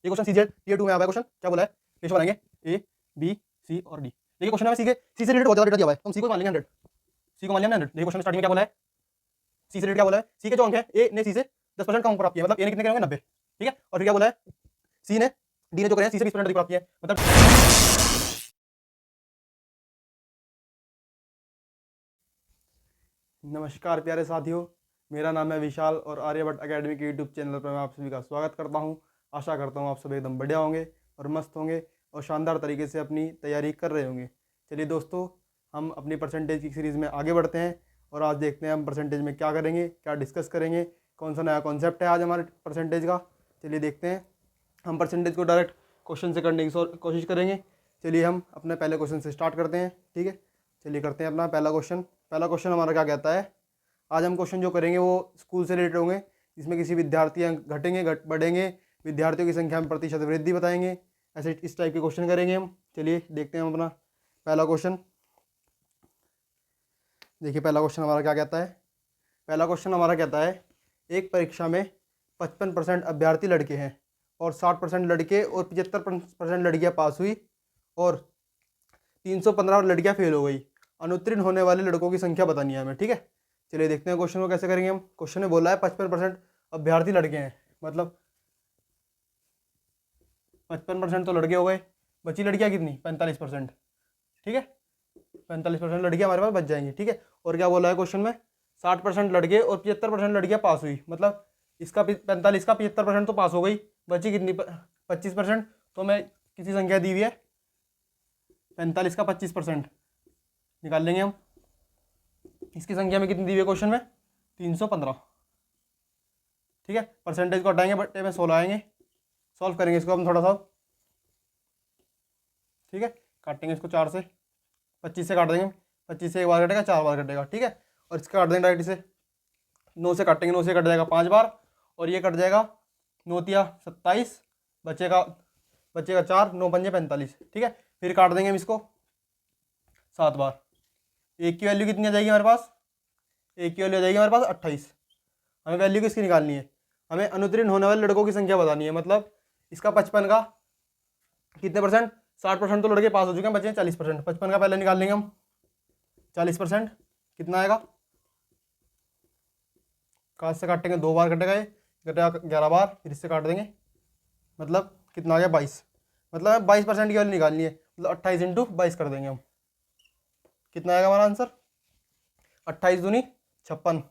ये question CGL tier 2 में आया है क्वेश्चन। क्या बोला है, रेशो बनाएंगे ए बी सी और डी। देखिए क्वेश्चन में सी से रिलेटेड बहुत ज्यादा डेटा दिया हुआ है, तो हम सी को मान लेंगे 100, सी को मान लिया 100। देखिए क्वेश्चन में स्टार्टिंग में क्या बोला है, सी से रिलेटेड क्या बोला है, सी के जो अंक है ए ने सी से 10% कम प्राप्त किया, मतलब ए ने कितने करे होंगे 90, ठीक है। और फिर क्या बोला है, सी ने डी ने जो करे हैं सी से 20% अधिक प्राप्त किया है, मतलब नमस्कार प्यारे साथियों, मेरा नाम है विशाल और आर्यभट्ट एकेडमी के यूट्यूब चैनल पर मैं आप सभी का स्वागत करता हूं। आशा करता हूं आप सब एकदम बढ़िया होंगे और मस्त होंगे और शानदार तरीके से अपनी तैयारी कर रहे होंगे। चलिए दोस्तों, हम अपनी परसेंटेज की सीरीज़ में आगे बढ़ते हैं और आज देखते हैं हम परसेंटेज में क्या करेंगे, क्या डिस्कस करेंगे, कौन सा नया कॉन्सेप्ट है आज हमारे परसेंटेज का। चलिए देखते हैं, हम परसेंटेज को डायरेक्ट क्वेश्चन से करने की कोशिश करेंगे। चलिए हम अपने पहले क्वेश्चन से स्टार्ट करते हैं, ठीक है। चलिए करते हैं अपना पहला क्वेश्चन। पहला क्वेश्चन हमारा क्या कहता है, आज हम क्वेश्चन जो करेंगे वो स्कूल से रिलेटेड होंगे, जिसमें किसी विद्यार्थी अंक घटेंगे बढ़ेंगे, विद्यार्थियों की संख्या में प्रतिशत वृद्धि बताएंगे, ऐसे इस टाइप के क्वेश्चन करेंगे हम। चलिए देखते हैं हम अपना पहला क्वेश्चन। देखिए पहला क्वेश्चन हमारा क्या कहता है, पहला क्वेश्चन हमारा कहता है एक परीक्षा में 55% अभ्यर्थी लड़के हैं और 60% लड़के और 75% लड़कियाँ पास हुई और 315 लड़कियाँ फेल हो गई। अनुत्तीर्ण होने वाले लड़कों की संख्या बतानी है हमें, ठीक है। चलिए देखते हैं क्वेश्चन को कैसे करेंगे हम। क्वेश्चन में बोला है 55% अभ्यर्थी लड़के हैं, मतलब 55% तो लड़के हो गए, बची लड़कियां कितनी 45%, ठीक है। 45% लड़कियां हमारे पास बच जाएंगी, ठीक है। और क्या बोला है क्वेश्चन में, 60% लड़के और 75% लड़कियां पास हुई, मतलब इसका 45 का 75% तो पास हो गई, बची कितनी 25%। तो मैं किसी संख्या दी हुई है 45 का 25% निकाल लेंगे हम। इसकी संख्या में कितनी दी हुई है क्वेश्चन में 315, ठीक है। परसेंटेज को हटाएंगे, बट्टे में 16 आएंगे, सॉल्व करेंगे इसको हम थोड़ा सा, ठीक है। काटेंगे इसको 4 से, 25 से काट देंगे, 25 से एक बार कटेगा 4 बार कटेगा, ठीक है। और इसका काट देंगे डायरेक्ट से, 9 से काटेंगे, 9 से कट जाएगा 5 बार और ये कट जाएगा 9 तिया 27, बचेगा 4, 9 पंजे 45, ठीक है। फिर काट देंगे हम इसको 7 बार। एक की वैल्यू कितनी आ जाएगी हमारे पास, एक की वैल्यू आ जाएगी हमारे पास 28। हमें वैल्यू किसकी निकालनी है, हमें अनुत्तीर्ण होने वाले लड़कों की संख्या बतानी है, मतलब इसका 55 का कितने परसेंट, 60% तो लड़के पास हो चुके हैं, बचे हैं 40%। 55 का पहले निकाल लेंगे हम 40%, कितना आएगा, काट से काटेंगे 2 बार कटेगा, ये कटेगा 11 बार, फिर इससे काट देंगे, मतलब कितना आ गया 22, मतलब 22% की वैल्यू निकालनी है, मतलब 28 इंटू 22 कर देंगे हम। कितना आएगा हमारा आंसर, 28 दूनी 56,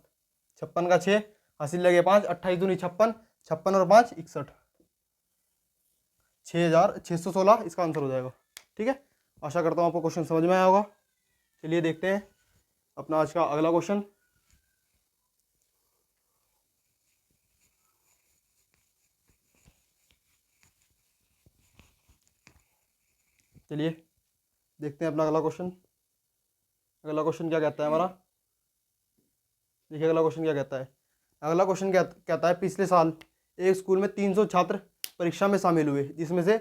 56 का 6, हासिल लगे 5, 28 दूनी 56, 56 और 5 61, 6616 इसका आंसर हो जाएगा, ठीक है। आशा करता हूँ आपको क्वेश्चन समझ में आया होगा। चलिए देखते हैं अपना आज का अगला क्वेश्चन। चलिए देखते हैं अपना अगला क्वेश्चन। अगला क्वेश्चन क्या कहता है हमारा, देखिए अगला क्वेश्चन क्या कहता है। अगला क्वेश्चन क्या कहता है, पिछले साल एक स्कूल में 300 छात्र परीक्षा में शामिल हुए, जिसमें से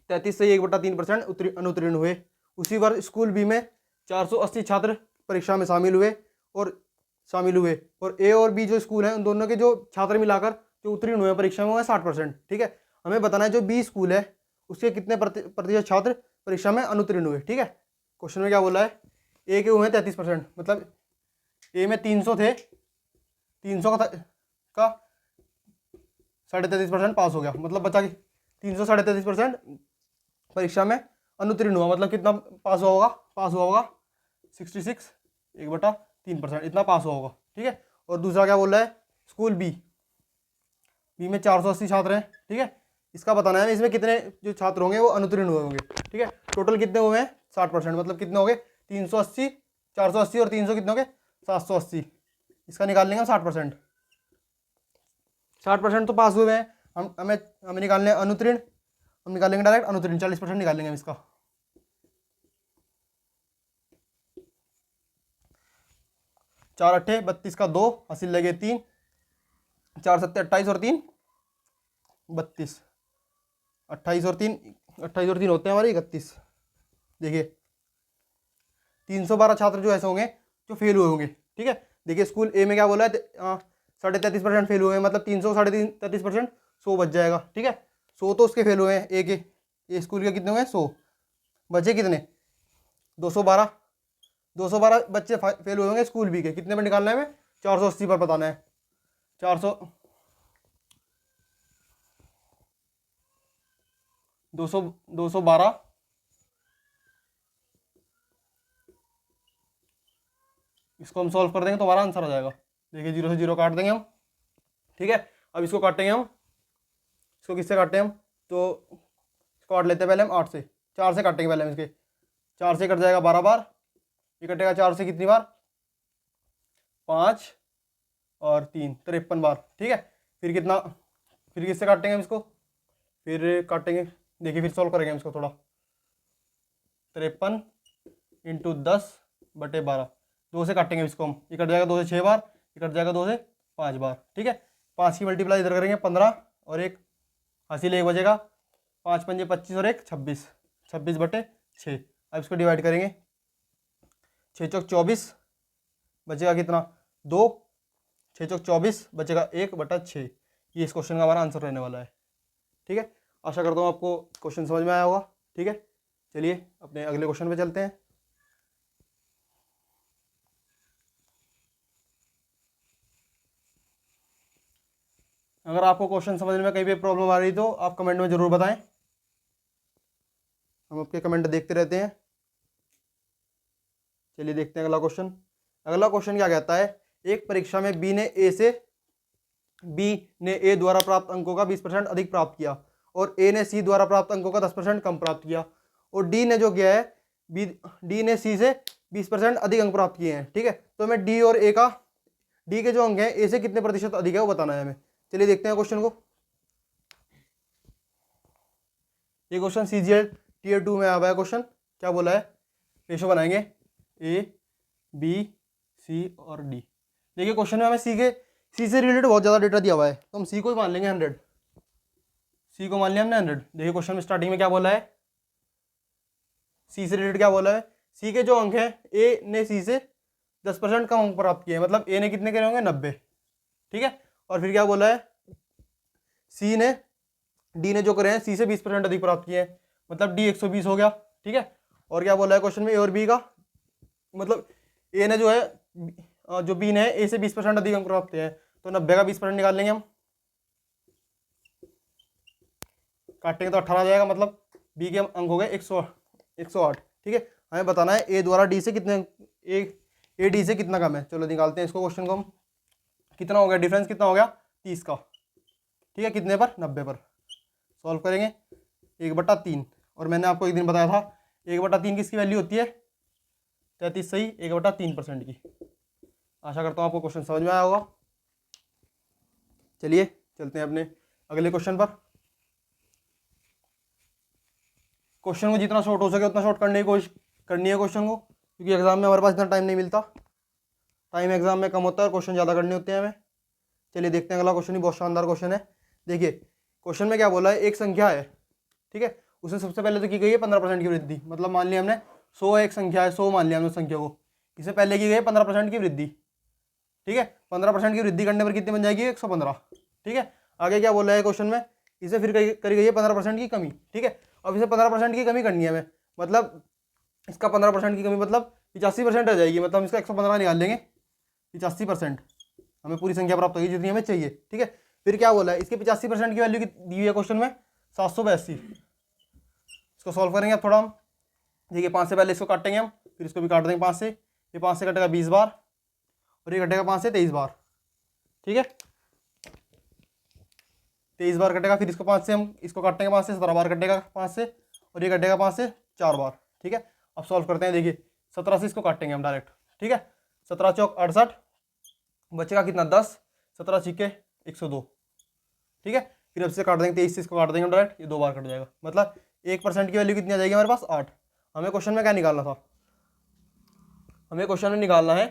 33 से 1/3% अनुत्तीर्ण हुए। उसी वर्ष स्कूल बी में 480 छात्र परीक्षा में शामिल हुए और ए और बी जो स्कूल हैं उन दोनों के जो छात्र मिलाकर जो उत्तीर्ण हुए परीक्षा में वो है 60%, ठीक है। हमें बताना है जो बी स्कूल है उसके कितने प्रतिशत छात्र परीक्षा में अनुत्तीर्ण हुए, ठीक है। क्वेश्चन में क्या बोला है, ए के हुए हैं 33%, मतलब ए में 300 थे, 300 का 33.5% पास हो गया, मतलब बचा 300 33% परीक्षा में अनुत्तीर्ण हुआ, मतलब कितना पास हुआ होगा 66 1/3%, इतना पास हुआ होगा, ठीक है। और दूसरा क्या बोल रहा है, स्कूल बी में 480 छात्र हैं, ठीक है। इसका बताना है इसमें कितने जो छात्र होंगे वो अनुत्तीर्ण हुए होंगे, ठीक है। टोटल कितने हुए हैं 60%, मतलब कितने हो गए 380, 480 और 300 कितने हो गए 780। इसका निकाल लेंगे 60%, 60% तो पास हुए हैं, हमें निकालने हैं अनुत्तीर्ण, हम निकालेंगे डायरेक्ट अनुत्तीर्ण 40% निकालेंगे हम इसका। चार अट्ठे 32 का 2, हासिल लगे 3, 4 सत्ते 28 और 3 32, 28 और 3 होते हैं हमारे 31। देखिए 312 छात्र जो ऐसे होंगे जो फेल हुए होंगे, ठीक है। देखिए स्कूल ए में क्या बोला है 33.5% फेल हुए हैं, मतलब 300 33% 100 बच जाएगा, ठीक है। 100 तो उसके फेल हुए हैं, एक ये स्कूल के कितने हुए हैं 100, बचे कितने 212, 212 बच्चे फेल हुए होंगे स्कूल भी के, कितने पर निकालना है हमें 480 पर बताना है। 400 212 इसको हम सॉल्व कर देंगे तो हमारा आंसर आ जाएगा। देखिए 0 से 0 काट देंगे हम, ठीक है। अब इसको काटेंगे हम, इसको किससे काटें हम, तो काट लेते हैं पहले हम 8 से, 4 से काटेंगे पहले हम इसके, 4 से कट जाएगा 12 बार, ये कटेगा 4 से कितनी बार 5 और 3 53 बार, ठीक है। फिर कितना, फिर किससे काटेंगे हम इसको, फिर काटेंगे, देखिए फिर सॉल्व करेंगे हम इसको थोड़ा, 53 इंटू 10/12, 2 से काटेंगे इसको हम, ये कट जाएगा 2 से 6 बार, ये कट जाएगा 2 से 5 बार, ठीक है। 5 की मल्टीप्लाई इधर करेंगे 15 और एक हासिल 1 बचेगा, 5 पंजे 25 और एक 26, 26/6। अब इसको डिवाइड करेंगे, 6 चौक 24 बचेगा कितना 2, 6 चौक 24 बचेगा 1/6। ये इस क्वेश्चन का हमारा आंसर रहने वाला है, ठीक है। आशा करता हूँ आपको क्वेश्चन समझ में आया होगा, ठीक है। चलिए अपने अगले क्वेश्चन पे चलते हैं। अगर आपको क्वेश्चन समझने में कहीं भी प्रॉब्लम आ रही तो आप कमेंट में ज़रूर बताएं, हम आपके कमेंट देखते रहते हैं। चलिए देखते हैं अगला क्वेश्चन। अगला क्वेश्चन क्या कहता है, एक परीक्षा में बी ने ए द्वारा प्राप्त अंकों का 20% अधिक प्राप्त किया और ए ने सी द्वारा प्राप्त अंकों का 10% कम प्राप्त किया, और डी ने जो किया है डी ने सी से 20% अधिक अंक प्राप्त किए हैं, ठीक है। तो हमें डी और ए का, डी के जो अंक हैं ए से कितने प्रतिशत अधिक है वो बताना है हमें। चलिए देखते हैं क्वेश्चन को। ये क्वेश्चन सीजीएल टीयर 2 में आया हुआ है क्वेश्चन। क्या बोला है, रेशो बनाएंगे ए बी सी और डी। देखिए क्वेश्चन में हमें सी से रिलेटेड बहुत ज़्यादा डेटा दिया हुआ है, तो हम सी को ही मान लेंगे 100, सी को मान लिया हमने 100। देखिए क्वेश्चन में स्टार्टिंग में क्या बोला है, सी से रिलेटेड क्या बोला है, सी के जो अंक हैं ए ने सी से 10% कम अंक प्राप्त किए, मतलब ए ने कितने करे होंगे 90, ठीक है। और फिर क्या बोला है, सी ने डी ने जो करे हैं सी से 20% अधिक प्राप्त किए हैं, मतलब डी 120 हो गया, ठीक है। और क्या बोला है क्वेश्चन में, ए और बी का, मतलब ए ने जो है जो बी ने ए से 20% अधिक अंक प्राप्त किए हैं, तो 90 का 20% निकाल लेंगे हम, काटेंगे तो 18 आ जाएगा, मतलब बी के अंक हो गए 108, ठीक है। हमें बताना है ए द्वारा डी से कितने, ए डी से कितना कम है। चलो निकालते हैं इसको, क्वेश्चन को हम, कितना हो गया डिफरेंस, कितना हो गया 30 का, ठीक है। कितने पर 90 पर। सॉल्व करेंगे 1/3, और मैंने आपको एक दिन बताया था 1/3 किसकी वैल्यू होती है 33, सही 1/3% की। आशा करता हूँ आपको क्वेश्चन समझ में आया होगा। चलिए चलते हैं अपने अगले क्वेश्चन पर। क्वेश्चन को जितना शॉर्ट हो सके उतना शॉर्ट करने की कोशिश करनी है क्वेश्चन को, क्योंकि एग्जाम में हमारे पास इतना टाइम नहीं मिलता, टाइम एग्जाम में कम होता है और क्वेश्चन ज़्यादा करने होते हैं हमें। चलिए देखते हैं अगला क्वेश्चन, ही बहुत शानदार क्वेश्चन है। देखिए क्वेश्चन में क्या बोला है, एक संख्या है, ठीक है, उसमें सबसे पहले तो की गई है 15% की वृद्धि, मतलब मान लिया हमने 100 एक संख्या है, 100 मान लिया हमने संख्या को, इससे पहले की गई है 15% की वृद्धि, ठीक है। 15% की वृद्धि करने पर कितनी बन जाएगी 115, ठीक है। आगे क्या बोला है क्वेश्चन में, इसे फिर करी गई है 15% की कमी, ठीक है। अब इसे 15% की कमी करनी है हमें, मतलब इसका 15% की कमी मतलब 85% रह जाएगी, मतलब हम इसका 115 निकाल लेंगे, 85% हमें पूरी संख्या प्राप्त होगी जितनी हमें चाहिए, ठीक है। फिर क्या बोला है, इसके 85% की वैल्यू दी हुई है क्वेश्चन में 782। इसको सॉल्व करेंगे अब थोड़ा हम, देखिए 5 से पहले इसको काटेंगे हम, फिर इसको भी काट देंगे 5 से, ये 5 से कटेगा 20 बार और ये कटेगा 5 से 23 बार, ठीक है। 23 बार कटेगा, फिर इसको 5 से हम इसको काटेंगे 5 से, 17 बार कटेगा 5 से, और ये कटेगा 5 से 4 बार, ठीक है। अब सॉल्व करते हैं, देखिए 17 से इसको काटेंगे हम डायरेक्ट, ठीक है। 17 चौक 68 बचेगा कितना 10, 17 छिके 102, ठीक है। फिर अब से काट देंगे 23 से इसको काट देंगे हम डायरेक्ट, ये 2 बार कट जाएगा, मतलब 1% की वैल्यू कितनी आ जाएगी हमारे पास 8। हमें क्वेश्चन में क्या निकालना था, हमें क्वेश्चन में निकालना है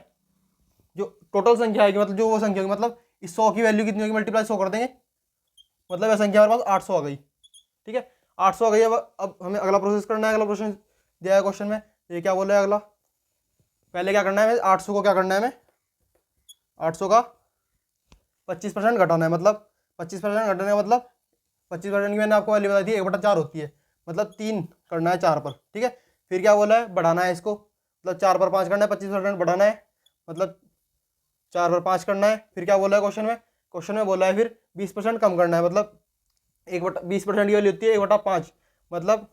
जो टोटल संख्या आएगी, मतलब जो वो संख्या होगी, मतलब इस 100 की वैल्यू कितनी होगी, मल्टीप्लाई 100 कर देंगे, मतलब यह संख्या हमारे पास 800 आ गई, ठीक है। 800 आ गई। अब हमें अगला प्रोसेस करना है, अगला प्रोसेस दिया है क्वेश्चन में, ये क्या बोल रहा है अगला, पहले क्या करना है हमें, 800 को क्या करना है हमें, 800 का 25% घटाना है, मतलब 25% घटाने का मतलब 25% की मैंने आपको वैल्यू बताई थी 1/4 होती है, मतलब 3 करना है 4 पर, ठीक है। फिर क्या बोला है, बढ़ाना है इसको, मतलब 4 पर 5 करना है, 25% बढ़ाना है, मतलब 4 पर 5 करना है। फिर क्या बोला है क्वेश्चन में बोला है फिर 20% कम करना है, मतलब 20% की वैल्यू होती है 1/5, मतलब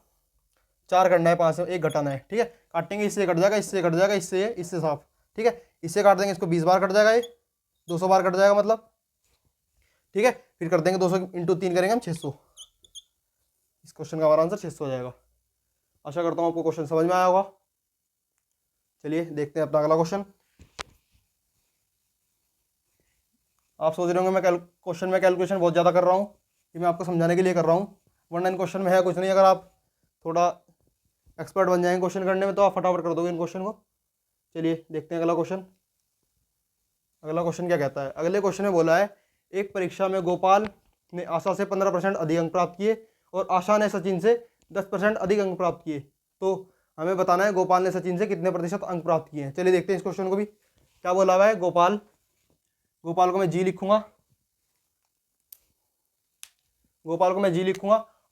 4 करना है, 5 से 1 घटाना है, ठीक है। काटेंगे, इससे कट जाएगा, इससे कट जाएगा, इससे साफ, ठीक है। इससे काट देंगे, इसको 20 बार कट जाएगा, ये 200 बार कट जाएगा मतलब, ठीक है। फिर कर देंगे 200 इंटू 3 करेंगे हम 600। इस क्वेश्चन का हमारा आंसर 600 हो जाएगा। आशा करता हूँ आपको क्वेश्चन समझ में आया होगा। चलिए देखते हैं अपना अगला क्वेश्चन। आप सोच रहे होंगे मैं क्वेश्चन में कैलकुलेशन बहुत ज़्यादा कर रहा हूँ, कि मैं आपको समझाने के लिए कर रहा हूँ, वरना इन क्वेश्चन में है कुछ नहीं। अगर आप थोड़ा एक्सपर्ट बन जाएंगे क्वेश्चन करने में तो आप फटाफट कर दोगे इन क्वेश्चन को। चलिए देखते हैं अगला क्वेश्चन। अगला क्वेश्चन क्या कहता है, अगले क्वेश्चन में बोला है, एक परीक्षा में गोपाल ने आशा से 15% अधिक अंक प्राप्त किए और आशा ने सचिन से 10% अधिक अंक प्राप्त किए, तो हमें बताना है गोपाल ने सचिन से कितने प्रतिशत अंक प्राप्त किए हैं। चलिए देखते हैं इस क्वेश्चन को भी। क्या बोला हुआ है, गोपाल को मैं जी लिखूंगा,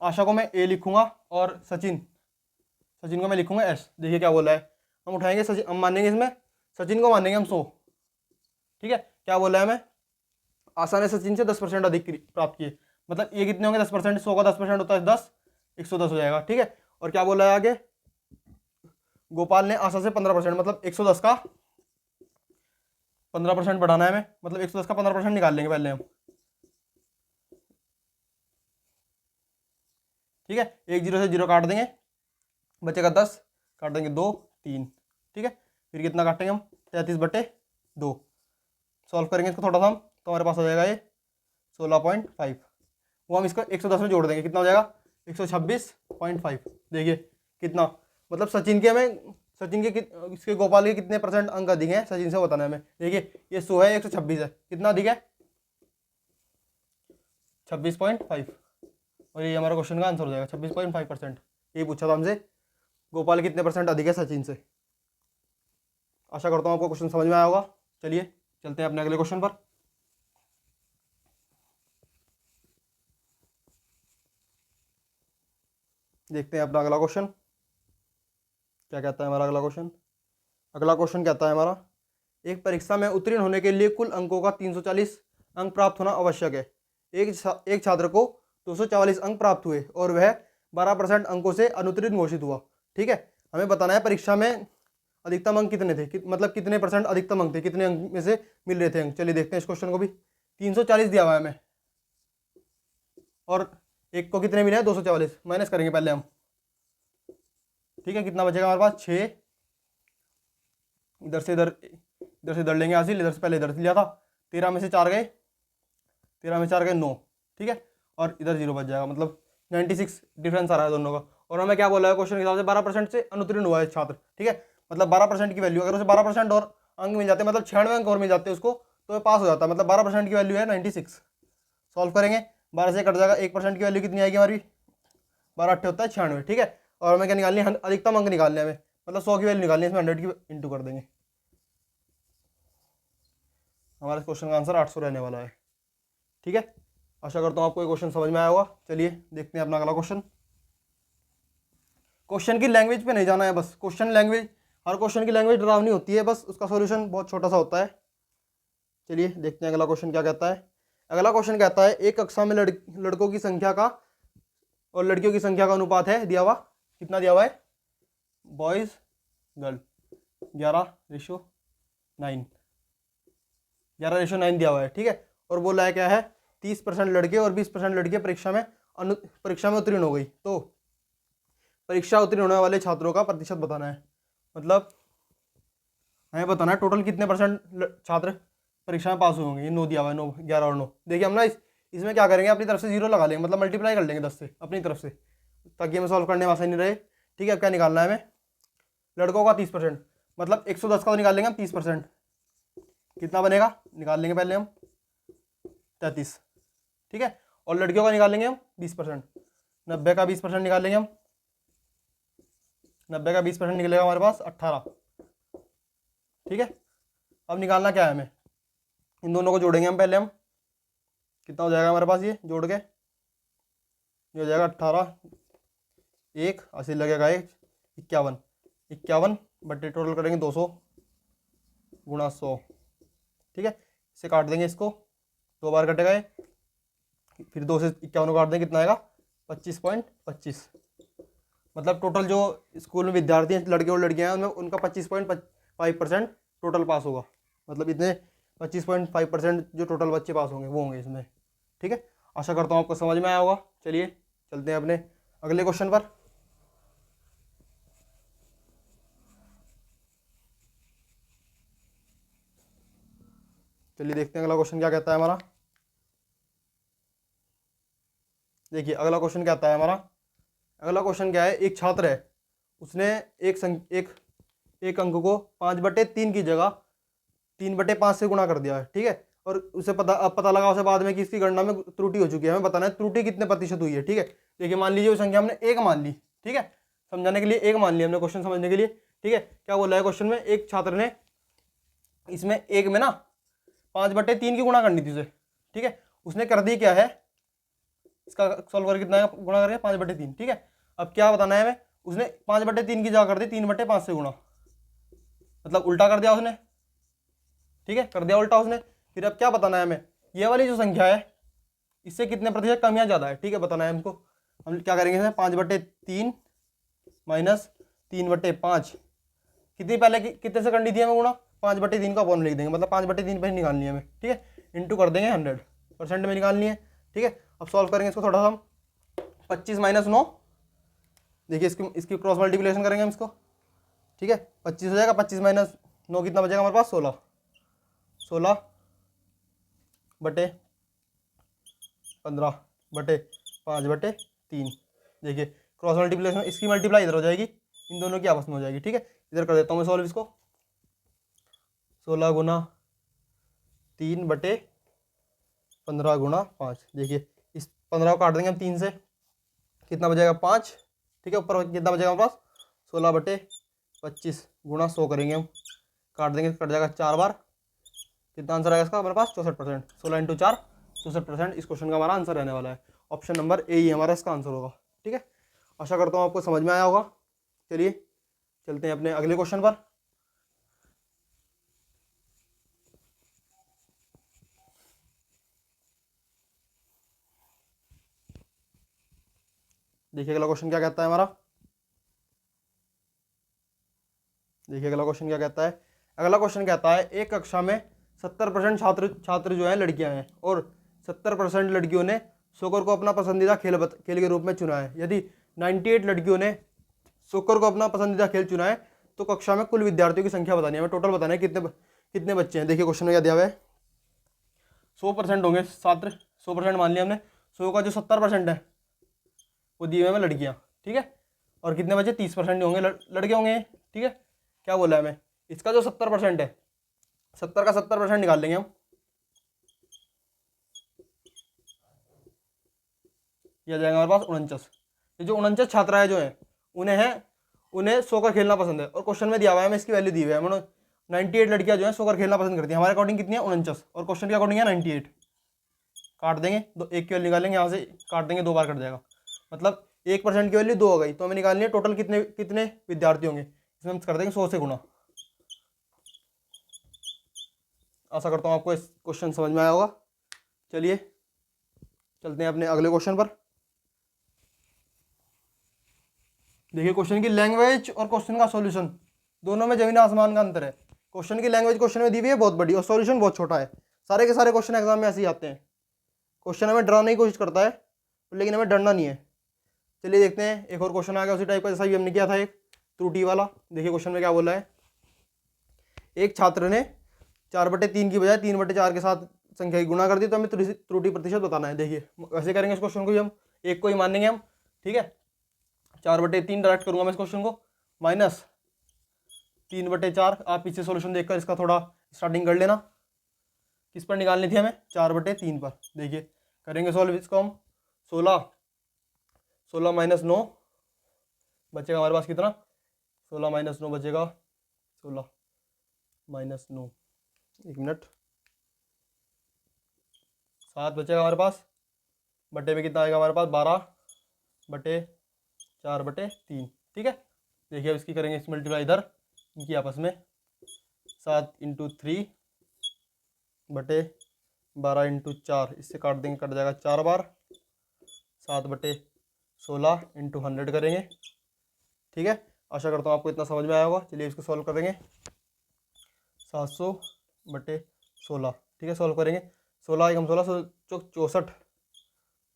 आशा को मैं ए लिखूंगा, और सचिन को मैं लिखूंगा एस। देखिए क्या बोला है, हम उठाएंगे सचिन, हम मानेंगे इसमें सचिन को मानेंगे हम 100, ठीक है। क्या बोला है हमें, आशा ने सचिन से 10% अधिक प्राप्त किए, मतलब ये कितने होंगे 10%, 100 का 10% होता है 10, 110 हो जाएगा, ठीक है। और क्या बोला है आगे, गोपाल ने आशा से 15%, मतलब 110 का 15% बढ़ाना है हमें, मतलब 110 का 15% निकाल लेंगे पहले हम, ठीक है। एक जीरो से जीरो काट देंगे, बचेगा 10, काट देंगे 2 3, ठीक है। फिर कितना काटेंगे हम, 33/2। सॉल्व करेंगे इसको थोड़ा सा हम, तो हमारे पास आ जाएगा ये 16.5। वो हम इसको 110 में जोड़ देंगे, कितना हो जाएगा 126.5। देखिए कितना, मतलब इसके गोपाल के कितने परसेंट अंक अधिक हैं सचिन से बताना है हमें। देखिए ये 100 है, 126 है, कितना अधिक है 26.5, और ये हमारा क्वेश्चन का आंसर हो जाएगा 26.5%। ये पूछा था हमसे, गोपाल कितने परसेंट अधिक है सचिन से। आशा करता हूँ आपको क्वेश्चन समझ में आया होगा। चलिए चलते हैं अपने अगले क्वेश्चन पर। देखते हैं अपना अगला क्वेश्चन क्या कहता है। हमारा अगला क्वेश्चन कहता है हमारा, एक परीक्षा में उत्तीर्ण होने के लिए कुल अंकों का 340 अंक प्राप्त होना आवश्यक है। एक छात्र को 244 अंक प्राप्त हुए और वह 12% अंकों से अनुत्तीर्ण घोषित हुआ, ठीक है। हमें बताना है परीक्षा में अधिकतम अंक कितने थे, मतलब कितने परसेंट अधिकतम अंक थे, कितने अंक में से मिल रहे थे अंक। चलिए देखते हैं इस क्वेश्चन को भी। 340 दिया हुआ है हमें, और एक को कितने मिले हैं 244, माइनस करेंगे पहले हम, ठीक है। कितना बचेगा हमारे पास 6, इधर से इधर लेंगे हासिल, इधर से पहले इधर से लिया था, 13 में से 4 गए, 9, ठीक है। और इधर 0 बच जाएगा, मतलब 96 डिफरेंस आ रहा है दोनों का। और हमें क्या बोला है क्वेश्चन के हिसाब से 12% से अनुत्तीर्ण हुआ है छात्र, ठीक है। मतलब 12% की वैल्यू, अगर उसे 12% और अंक मिल जाते, मतलब 96 अंक और मिल जाते उसको, तो वह पास हो जाता है। मतलब 12% की वैल्यू है 96। सॉल्व करेंगे, 12 से कट जाएगा, 1% की वैल्यू कितनी आएगी हमारी, 12 अट्ठे होता है 96, ठीक है। और हमें क्या निकालनी है, अधिकतम अंक निकालने हमें, मतलब 100 की वैल्यू निकालनी है, इसमें 100 की इंटू कर देंगे। हमारे क्वेश्चन का आंसर 800 रहने वाला है, ठीक है। आशा करता हूँ आपको ये क्वेश्चन समझ में आया होगा। चलिए देखते हैं अपना अगला क्वेश्चन। क्वेश्चन की लैंग्वेज पे नहीं जाना है, बस हर क्वेश्चन की लैंग्वेज डरावनी होती है, बस उसका सॉल्यूशन बहुत छोटा सा होता है। चलिए देखते हैं अगला क्वेश्चन क्या कहता है। अगला क्वेश्चन कहता है, एक कक्षा में लड़कों की संख्या का और लड़कियों की संख्या का अनुपात है दिया हुआ, कितना दिया हुआ है, बॉयज गर्ल 11:9, 11:9 दिया हुआ है, ठीक है। और बोला है क्या है, 30% लड़के और 20% लड़कियां परीक्षा में उत्तीर्ण हो गई, तो परीक्षा उत्तीर्ण होने वाले छात्रों का प्रतिशत बताना है। मतलब हमें बताना है टोटल कितने परसेंट छात्र परीक्षा में पास हुए होंगे। ये 9 दिया हुआ है, 9, 11 और 9। देखिए हम ना इसमें क्या करेंगे, अपनी तरफ से 0 लगा लेंगे, मतलब मल्टीप्लाई कर लेंगे 10 से अपनी तरफ से, ताकि हमें सॉल्व करने में आसानी रहे, ठीक है। अब क्या निकालना है हमें, लड़कों का 30%, मतलब 110 का तो निकाल लेंगे हम 30%, कितना बनेगा निकाल लेंगे पहले हम 33, ठीक है। और लड़कियों का निकाल लेंगे हम 20%, 90 का 20% निकाल लेंगे हम, 90 का 20% निकलेगा हमारे पास 18, ठीक है। अब निकालना क्या है हमें, इन दोनों को जोड़ेंगे हम पहले हम, कितना हो जाएगा हमारे पास ये जोड़ के ये हो जाएगा 18, 1 80 लगेगा 51, 51 बटे टोटल करेंगे 200 गुणा 100, ठीक है। इसे काट देंगे, इसको 2 बार कटेगा ये, फिर 2 से 51 को काट देंगे, कितना आएगा 25.25। मतलब टोटल जो स्कूल में विद्यार्थी हैं, लड़के और लड़कियां हैं, उनमें उनका 25.5% टोटल पास होगा। मतलब इतने 25.5% जो टोटल बच्चे पास होंगे वो होंगे इसमें, ठीक है। आशा करता हूँ आपको समझ में आया होगा। चलिए चलते हैं अपने अगले क्वेश्चन पर। चलिए देखते हैं अगला क्वेश्चन क्या कहता है हमारा। देखिए अगला क्वेश्चन क्या आता है हमारा। अगला क्वेश्चन क्या है, एक छात्र है, उसने एक अंक को 5/3 की जगह 3/5 से गुणा कर दिया है, ठीक है। और उसे पता लगा उसे बाद में कि इसकी गणना में त्रुटि हो चुकी है। हमें बताना है त्रुटि कितने प्रतिशत हुई है, ठीक है। देखिए मान लीजिए वो संख्या हमने 1 मान ली, ठीक है, समझाने के लिए 1 मान लिया हमने, क्वेश्चन समझने के लिए, ठीक है। क्या बोला है क्वेश्चन में, एक छात्र ने इसमें एक में ना 5/3 की गुणा करनी थी उसे, ठीक है। उसने कर दी क्या है, इसका सॉल्व करके कितना गुणा करेंगे 5/3, ठीक है। अब क्या बताना है हमें, उसने 5/3 की जगह कर दी 3/5 से गुणा, मतलब उल्टा कर दिया उसने, ठीक है, कर दिया उल्टा उसने। फिर अब क्या बताना है हमें, ये वाली जो संख्या है इससे कितने प्रतिशत कम या ज्यादा है, ठीक है, बताना है हमको। हम क्या करेंगे इसमें 5/3 माइनस 3/5, कितनी पहले कितने से करनी थी हमें गुणा, 5/3 का अपॉन लिख देंगे, मतलब 5/3 पे निकालनी है हमें, ठीक है। इंटू कर देंगे 100% में निकालनी है, ठीक है। अब सॉल्व करेंगे इसको थोड़ा सा हम, 25 - 9, देखिए इसकी क्रॉस मल्टीप्लिकेशन करेंगे हम इसको, ठीक है। 25 हो जाएगा, 25 - 9 कितना बचेगा हमारे पास, 16, 16/15/5/3। देखिए क्रॉस मल्टीप्लिकेशन, इसकी मल्टीप्लाई इधर हो जाएगी, इन दोनों की आपस में हो जाएगी, ठीक है। इधर कर देता हूँ मैं सॉल्व इसको, 16 गुना 3/15 × 5। देखिए इस 15 को काट देंगे हम 3 से, कितना बचेगा 5, ठीक है। ऊपर कितना बचेगा हमारे पास 16/25 गुणा 100 करेंगे हम, काट देंगे, कट जाएगा 4 बार, कितना आंसर आएगा इसका हमारे पास 64%। 16 × 4 64%। इस क्वेश्चन का हमारा आंसर रहने वाला है। ऑप्शन नंबर ए ही हमारा इसका आंसर होगा, ठीक है। आशा करता हूँ आपको समझ में आया होगा। चलिए चलते हैं अपने अगले क्वेश्चन पर। देखिए अगला क्वेश्चन क्या कहता है हमारा। देखिए अगला क्वेश्चन क्या कहता है। अगला क्वेश्चन कहता है, एक कक्षा में 70% छात्र जो है लड़कियां हैं, और 70% लड़कियों ने सॉकर को अपना पसंदीदा खेल के रूप में चुना है। यदि 98 लड़कियों ने सॉकर को अपना पसंदीदा खेल चुना है, तो कक्षा में कुल विद्यार्थियों की संख्या बतानी है, हमें टोटल बताना है कितने बच्चे हैं। देखिए क्वेश्चन में क्या दिया हुआ है, 100% होंगे छात्र, 100% मान लिया हमने, 100 का जो 70% है वो दिए हुए हैं लड़कियां, ठीक है। और कितने बचे 30% होंगे लड़के होंगे, ठीक है। क्या बोला है हमें, इसका जो 70% है, 70 का 70% निकाल लेंगे हम, यह जाएगा हमारे पास 49। ये जो 49 छात्राएं जो हैं उन्हें सोकर खेलना पसंद है, और क्वेश्चन में दिया हुआ है हमें इसकी वैल्यू दी हुई है, मतलब 98 लड़कियां जो है सोकर खेलना पसंद करती हैं। हमारे अकॉर्डिंग कितनी है 49, और क्वेश्चन के अकॉर्डिंग है 98। काट देंगे, एक की वैल्यू निकालेंगे, यहाँ से काट देंगे, 2 बार कट जाएगा, मतलब 1% की वैल्यू 2 हो गई। तो हमें निकालनी है टोटल कितने कितने विद्यार्थी होंगे, इसमें हम कर देंगे 100 से गुणा। आशा करता हूँ आपको इस क्वेश्चन समझ में आया होगा। चलिए चलते हैं अपने अगले क्वेश्चन पर। देखिए क्वेश्चन की लैंग्वेज और क्वेश्चन का सॉल्यूशन दोनों में जमीन आसमान का अंतर है। क्वेश्चन की लैंग्वेज क्वेश्चन में दी हुई है बहुत बड़ी, और सॉल्यूशन बहुत छोटा है। सारे के सारे क्वेश्चन एग्जाम में ऐसे ही आते हैं। क्वेश्चन हमें डराने की कोशिश करता है, लेकिन हमें डरना नहीं है। चलिए देखते हैं, एक और क्वेश्चन आ गया उसी टाइप का जैसा भी हमने किया था, एक त्रुटि वाला। देखिए क्वेश्चन में क्या बोला है, एक छात्र ने 4/3 की बजाय 3/4 के साथ संख्या की गुणा कर दी, तो हमें त्रुटि प्रतिशत बताना है। देखिए वैसे करेंगे इस क्वेश्चन को, हम एक को ही मानेंगे हम, ठीक है। 4/3 डायरेक्ट करूंगा मैं इस क्वेश्चन को, माइनस 3/4। आप पीछे सॉल्यूशन देखकर इसका थोड़ा स्टार्टिंग कर लेना। किस पर निकालनी थी हमें, 4/3 पर। देखिए करेंगे सॉल्व इसको हम, 16 - 9 बचेगा हमारे पास कितना, 16 - 9 बचेगा, 16 - 9, 1 मिनट, 7 बचेगा हमारे पास, बटे में कितना आएगा हमारे पास 12, बटे 4/3। ठीक है, देखिए अब इसकी करेंगे इस मल्टीप्लाई इधर इनकी आपस में, 7 × 3 बटे 12 × 4, इससे काट देंगे, कट जाएगा 4 बार, 7/16 × 100 करेंगे। ठीक है, आशा करता हूँ आपको इतना समझ में आया होगा। चलिए इसको सॉल्व करेंगे, 700/16। ठीक है, सॉल्व करेंगे, 16 × 16 64,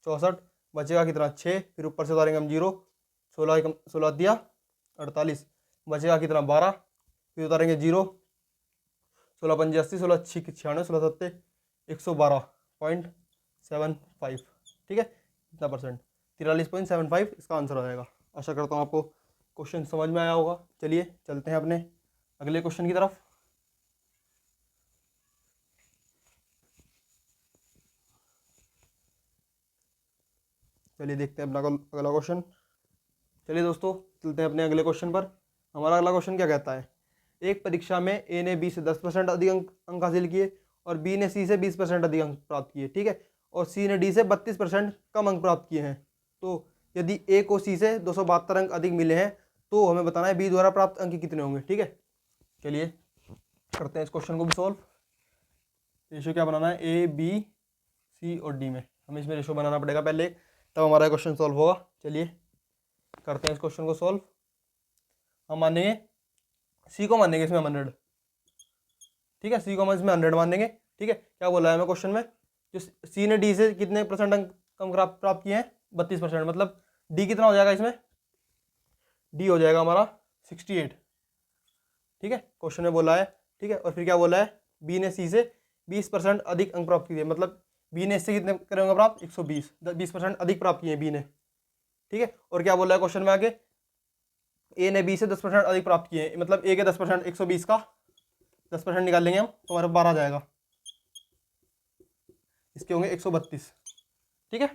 64 बचेगा कितना 6, फिर ऊपर से उतारेंगे हम 0, 16 दिया 48, बचेगा कितना 12, फिर उतारेंगे 0, 16 × 5 80, 16 × 6 96, 16 × 7 112.75। ठीक है, कितना परसेंट, 43.75 इसका आंसर हो जाएगा। आशा करता हूँ आपको क्वेश्चन समझ में आया होगा। चलिए चलते हैं अपने अगले क्वेश्चन की तरफ। चलिए देखते हैं अपना अगला क्वेश्चन। चलिए दोस्तों चलते हैं अपने अगले क्वेश्चन पर। हमारा अगला क्वेश्चन क्या कहता है, एक परीक्षा में ए ने बी से 10% अधिक अंक हासिल किए और बी ने सी से 20% अधिक अंक प्राप्त किए। ठीक है, और सी ने डी से 32% कम अंक प्राप्त किए हैं। तो यदि ए को सी से 272 अंक अधिक मिले हैं तो हमें बताना है बी द्वारा प्राप्त अंक कितने होंगे। ठीक है, चलिए करते हैं इस क्वेश्चन को भी सॉल्व। रेशो क्या बनाना है, ए बी सी और डी में, हमें इसमें रेशो बनाना पड़ेगा पहले, तब हमारा क्वेश्चन सॉल्व होगा। चलिए करते हैं इस क्वेश्चन को सॉल्व। हम मानेंगे सी को, मानेंगे इसमें 100। ठीक है, सी को हम इसमें 100 मानेंगे। ठीक है, क्या बोला है हमें क्वेश्चन में, जो सी ने डी से कितने परसेंट अंक कम प्राप्त किए हैं, 32%, मतलब डी कितना हो जाएगा इसमें, डी हो जाएगा हमारा 68। ठीक है, क्वेश्चन में बोला है। ठीक है, और फिर क्या बोला है, बी ने सी से 20% अधिक अंक प्राप्त किए, मतलब बी ने इससे कितने करेंगे प्राप्त, 120, 20% अधिक प्राप्त किए बी ने। ठीक है, और क्या बोला है क्वेश्चन में आगे, ए ने बी से 10% अधिक प्राप्त किए हैं, मतलब ए के 10%, 120 का 10% निकाल लेंगे हम तो हमारे 12 आ जाएगा, इसके होंगे 132। ठीक है,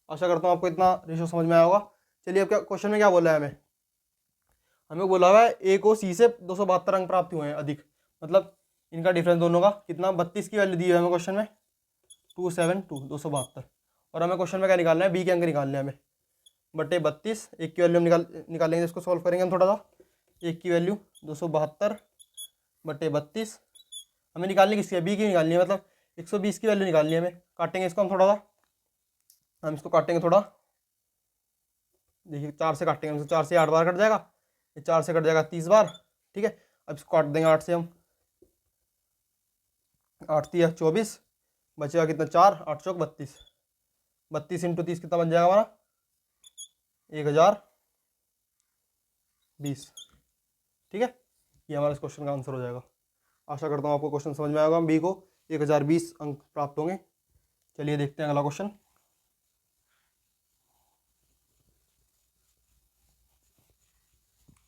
आशा करता हूँ आपको इतना रेशो समझ में आया होगा। चलिए अब क्या क्वेश्चन में क्या बोला है हमें, हमें बोला हुआ है ए को सी से 272 अंक प्राप्त हुए हैं अधिक, मतलब इनका डिफरेंस दोनों का कितना, 32 की वैल्यू दी है हमें क्वेश्चन में, 272, और हमें क्वेश्चन में क्या निकालना है, बी के अंक निकालने हैं हमें, बटे 32, एक की वैल्यू हम निकालेंगे, इसको सॉल्व करेंगे हम थोड़ा सा। एक की वैल्यू 272 बटे 32, हमें निकालनी किसकी है, बी की निकालनी है, मतलब 120 की वैल्यू निकालनी है हमें। काटेंगे इसको हम थोड़ा सा, हम इसको काटेंगे थोड़ा, देखिए 4 से काटेंगे, हम 4 से 8 बार कट जाएगा, ये 4 से कट जाएगा 30 बार। ठीक है, अब इसको काट देंगे 8 से हम, 8 3 24, बचेगा कितना 4, 8 चौक 32, 32 × 30 कितना बन जाएगा हमारा, 1020। ठीक है, ये हमारा इस क्वेश्चन का आंसर हो जाएगा। आशा करता हूँ आपको क्वेश्चन समझ में आएगा, बी को 1020 अंक प्राप्त होंगे। चलिए देखते हैं अगला क्वेश्चन।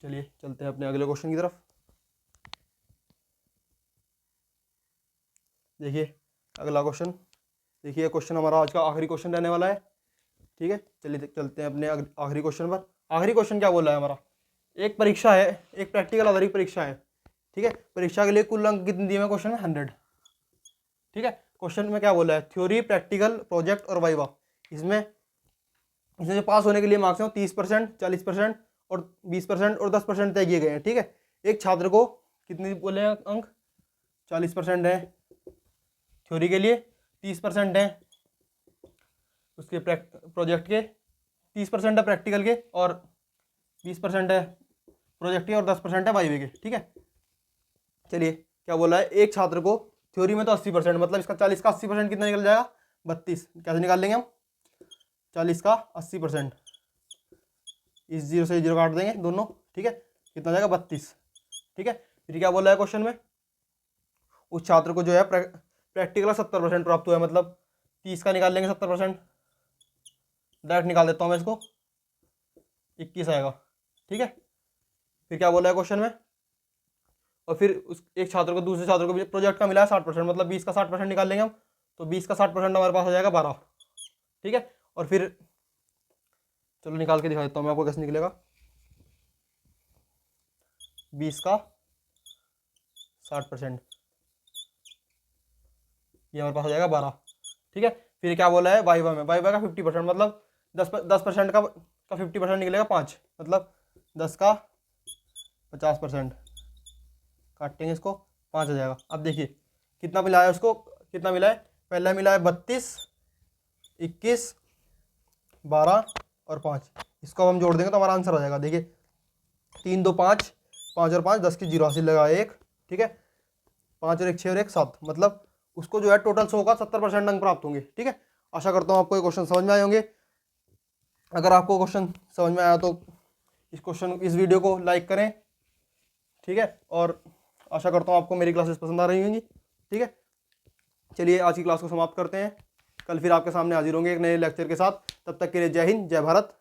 चलिए चलते हैं अपने अगले क्वेश्चन की तरफ। देखिए अगला क्वेश्चन, देखिए क्वेश्चन हमारा आज का आखिरी क्वेश्चन रहने वाला है। ठीक है, चलिए चलते हैं अपने आखिरी क्वेश्चन पर। आखिरी क्वेश्चन क्या बोला है हमारा, एक परीक्षा है, एक प्रैक्टिकल आधारित परीक्षा है। ठीक है, परीक्षा के लिए कुल अंक कितने दिए हैं क्वेश्चन में, 100। ठीक है, क्वेश्चन में क्या बोला है, थ्योरी, प्रैक्टिकल, प्रोजेक्ट और वाइवा, इसमें जो पास होने के लिए मार्क्स हैं 30%, 40% और 20% और 10% तय किए गए हैं। ठीक है, एक छात्र को कितने बोले हैं अंक, 40% है थ्योरी के लिए, 30% है उसके प्रोजेक्ट के, 30% है प्रैक्टिकल के और 20% है प्रोजेक्ट के और 10% है वाइवे के। ठीक है, चलिए क्या बोला है, एक छात्र को थ्योरी में तो 80%, मतलब इसका 40 का 80% कितना निकल जाएगा, 32। कैसे निकाल लेंगे हम, 40 का 80%, इस 0 से 0 काट देंगे दोनों। ठीक है, कितना जाएगा 32। ठीक है, फिर क्या बोला है क्वेश्चन में, उस छात्र को जो है प्रैक्टिकल 70% प्राप्त हुआ है, मतलब 30 का निकाल लेंगे 70%, डायरेक्ट निकाल देता हूँ मैं इसको, 21 आएगा। ठीक है, फिर क्या बोला है क्वेश्चन में, और फिर उस एक छात्र को, दूसरे छात्र को भी प्रोजेक्ट का मिला है 60%, मतलब 20 का 60% निकाल लेंगे हम, तो 20 का 60% हमारे पास हो जाएगा 12। ठीक है, और फिर चलो निकाल के दिखा देता हूँ मैं आपको कैसे निकलेगा, 20 का 60%, ये हमारे पास हो जाएगा 12। ठीक है, फिर क्या बोला है वाइवा में, वाइवा का 50%, मतलब 10% का का 50% निकलेगा 5, मतलब 10 का 50% काटेंगे इसको, 5 आ जाएगा। अब देखिए कितना मिला है उसको, कितना मिला है, पहला मिला है 32, 21, 12 और 5। इसको अब हम जोड़ देंगे तो हमारा आंसर आ जाएगा। देखिए 3 2 5, 5 और 5 10 की 0 हासिल लगा एक, ठीक है, 5 और 1 6 और 1 7, मतलब उसको जो है टोटल 100 का 70% अंक प्राप्त होंगे। ठीक है, आशा करता हूँ आपको ये क्वेश्चन समझ में आए होंगे। अगर आपको क्वेश्चन समझ में आया तो इस वीडियो को लाइक करें, ठीक है, और आशा करता हूँ आपको मेरी क्लासेस पसंद आ रही होंगी। ठीक है, चलिए आज की क्लास को समाप्त करते हैं, कल फिर आपके सामने हाजिर होंगे एक नए लेक्चर के साथ। तब तक के लिए जय हिंद, जय भारत।